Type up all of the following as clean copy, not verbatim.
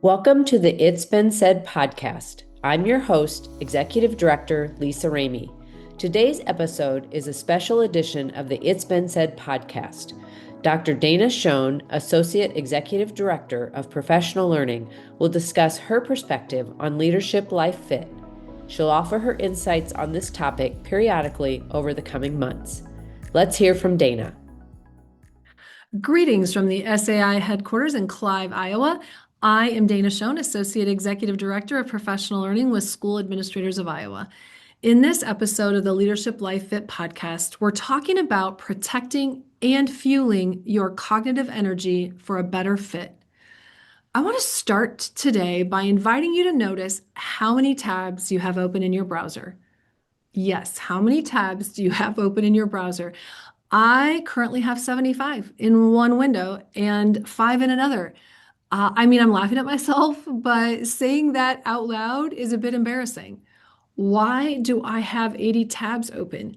Welcome to the It's Been Said podcast. I'm your host, Executive Director Lisa Ramey. Today's episode is a special edition of the It's Been Said podcast. Dr. Dana Schon, Associate Executive Director of Professional Learning, will discuss her perspective on leadership life fit. She'll offer her insights on this topic periodically over the coming months. Let's hear from Dana. Greetings from the SAI headquarters in Clive, Iowa. I am Dana Schon, Associate Executive Director of Professional Learning with School Administrators of Iowa. In this episode of the Leadership Life Fit podcast, we're talking about protecting and fueling your cognitive energy for a better fit. I want to start today by inviting you to notice how many tabs you have open in your browser. Yes, how many tabs do you have open in your browser? I currently have 75 in one window and 5 in another. I'm laughing at myself, but saying that out loud is a bit embarrassing. Why do I have 80 tabs open?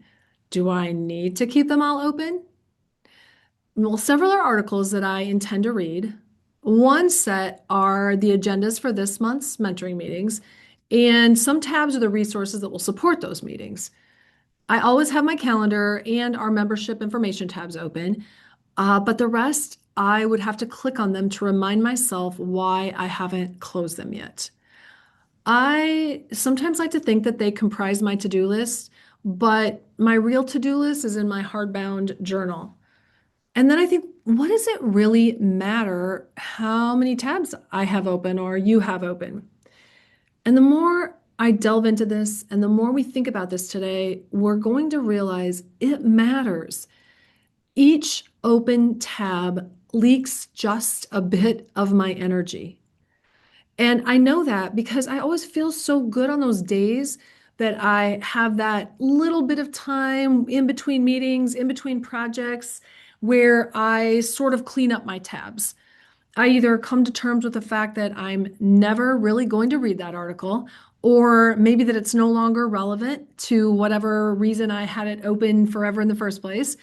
Do I need to keep them all open? Well, several are articles that I intend to read. One set are the agendas for this month's mentoring meetings, and some tabs are the resources that will support those meetings. I always have my calendar and our membership information tabs open, but the rest, I would have to click on them to remind myself why I haven't closed them yet. I sometimes like to think that they comprise my to-do list, but my real to-do list is in my hardbound journal. And then I think, what does it really matter how many tabs I have open or you have open? And the more I delve into this and the more we think about this today, we're going to realize it matters. Each open tab leaks just a bit of my energy. And I know that because I always feel so good on those days that I have that little bit of time in between meetings, in between projects, where I sort of clean up my tabs. I either come to terms with the fact that I'm never really going to read that article, or maybe that it's no longer relevant to whatever reason I had it open forever in the first place,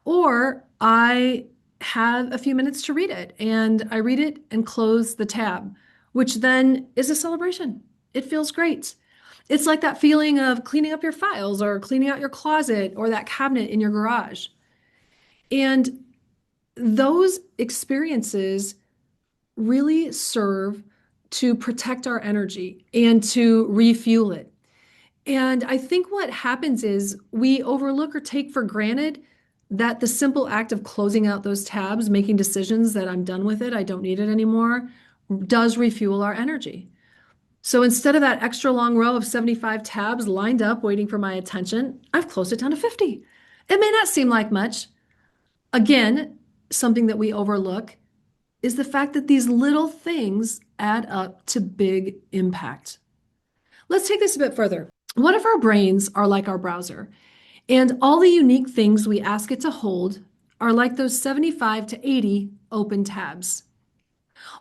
or I have a few minutes to read it and I read it and close the tab, which then is a celebration. It feels great. It's like that feeling of cleaning up your files or cleaning out your closet or that cabinet in your garage. And those experiences really serve to protect our energy and to refuel it. And I think what happens is we overlook or take for granted that the simple act of closing out those tabs, making decisions that I'm done with it, I don't need it anymore, does refuel our energy. So instead of that extra long row of 75 tabs lined up waiting for my attention, I've closed it down to 50. It may not seem like much. Again, something that we overlook is the fact that these little things add up to big impact. Let's take this a bit further. What if our brains are like our browser, and all the unique things we ask it to hold are like those 75 to 80 open tabs?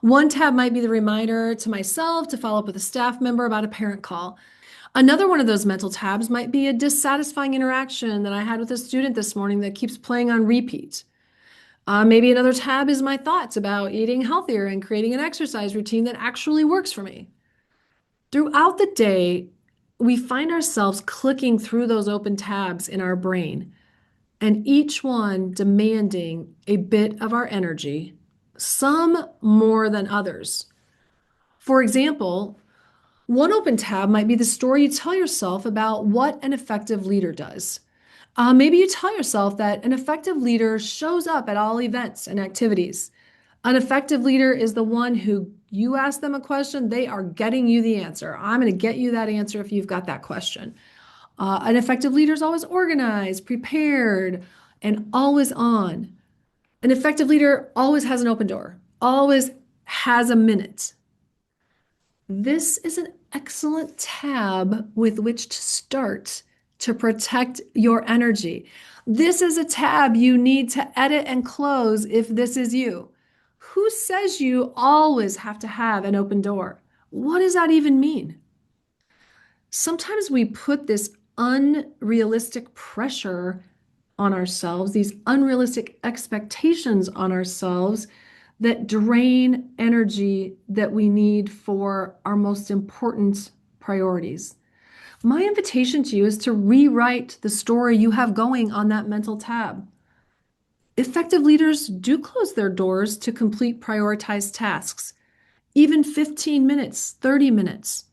One tab might be the reminder to myself to follow up with a staff member about a parent call. Another one of those mental tabs might be a dissatisfying interaction that I had with a student this morning that keeps playing on repeat. Maybe another tab is my thoughts about eating healthier and creating an exercise routine that actually works for me. Throughout the day, we find ourselves clicking through those open tabs in our brain, and each one demanding a bit of our energy, some more than others. For example, one open tab might be the story you tell yourself about what an effective leader does. Maybe you tell yourself that an effective leader shows up at all events and activities. An effective leader is the one who you ask them a question, they are getting you the answer. I'm going to get you that answer if you've got that question. An effective leader is always organized, prepared, and always on. An effective leader always has an open door, always has a minute. This is an excellent tab with which to start to protect your energy. This is a tab you need to edit and close if this is you. Who says you always have to have an open door? What does that even mean? Sometimes we put this unrealistic pressure on ourselves, these unrealistic expectations on ourselves that drain energy that we need for our most important priorities. My invitation to you is to rewrite the story you have going on that mental tab. Effective leaders do close their doors to complete prioritized tasks, even 15 minutes, 30 minutes.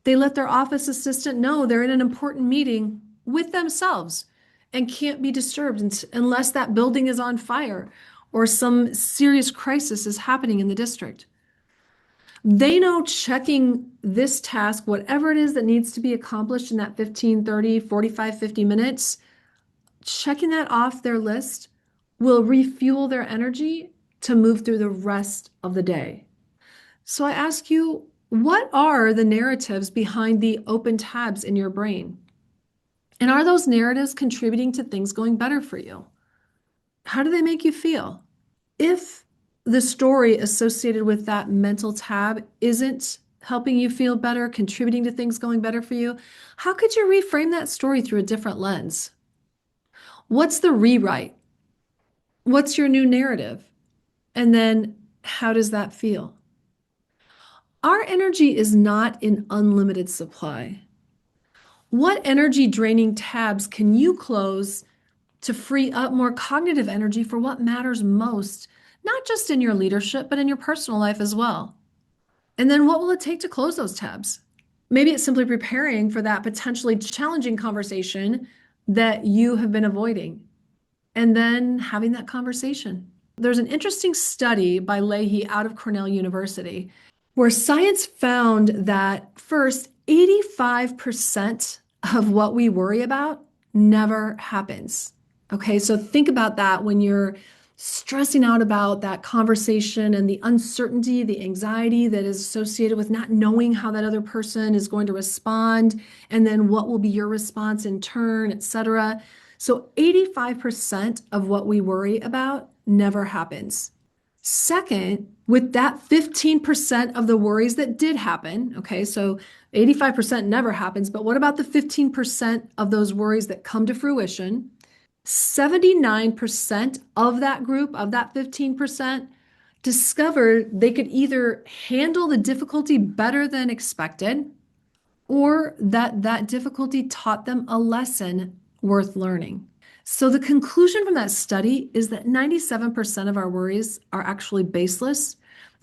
They let their office assistant know they're in an important meeting with themselves and can't be disturbed unless that building is on fire or some serious crisis is happening in the district. They know checking this task, whatever it is that needs to be accomplished in that 15, 30, 45, 50 minutes, checking that off their list will refuel their energy to move through the rest of the day. So I ask you, what are the narratives behind the open tabs in your brain? And are those narratives contributing to things going better for you? How do they make you feel? If the story associated with that mental tab isn't helping you feel better, contributing to things going better for you, how could you reframe that story through a different lens? What's the rewrite? What's your new narrative? And then how does that feel? Our energy is not in unlimited supply. What energy draining tabs can you close to free up more cognitive energy for what matters most, not just in your leadership, but in your personal life as well? And then what will it take to close those tabs? Maybe it's simply preparing for that potentially challenging conversation that you have been avoiding, and then having that conversation. There's an interesting study by Leahy out of Cornell University where science found that first, 85% of what we worry about never happens. Okay, so think about that when you're stressing out about that conversation and the uncertainty, the anxiety that is associated with not knowing how that other person is going to respond, and then what will be your response in turn, etc. So 85% of what we worry about never happens. Second, with that 15% of the worries that did happen, okay, so 85% never happens, but what about the 15% of those worries that come to fruition? 79% of that group, of that 15%, discovered they could either handle the difficulty better than expected, or that difficulty taught them a lesson worth learning. So the conclusion from that study is that 97% of our worries are actually baseless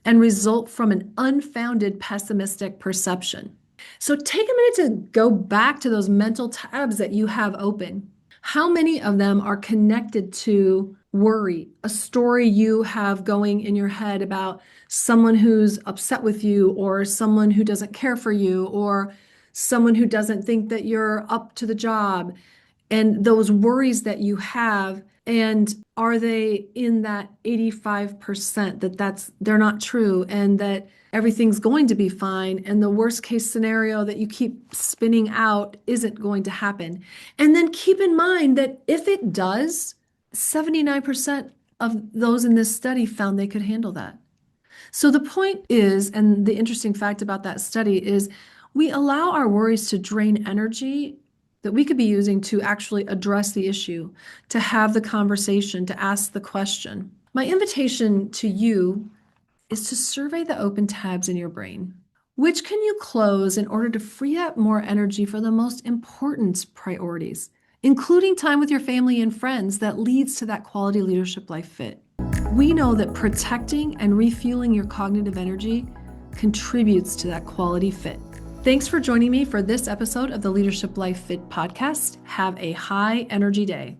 and result from an unfounded pessimistic perception. So take a minute to go back to those mental tabs that you have open. How many of them are connected to worry, a story you have going in your head about someone who's upset with you, or someone who doesn't care for you, or someone who doesn't think that you're up to the job, and those worries that you have? And are they in that 85% that they're not true, and that everything's going to be fine, and the worst case scenario that you keep spinning out isn't going to happen? And then keep in mind that if it does, 79% of those in this study found they could handle that. So the point is, and the interesting fact about that study is, we allow our worries to drain energy that we could be using to actually address the issue, to have the conversation, to ask the question. My invitation to you is to survey the open tabs in your brain. Which can you close in order to free up more energy for the most important priorities, including time with your family and friends that leads to that quality leadership life fit? We know that protecting and refueling your cognitive energy contributes to that quality fit. Thanks for joining me for this episode of the Leadership Life Fit podcast. Have a high energy day.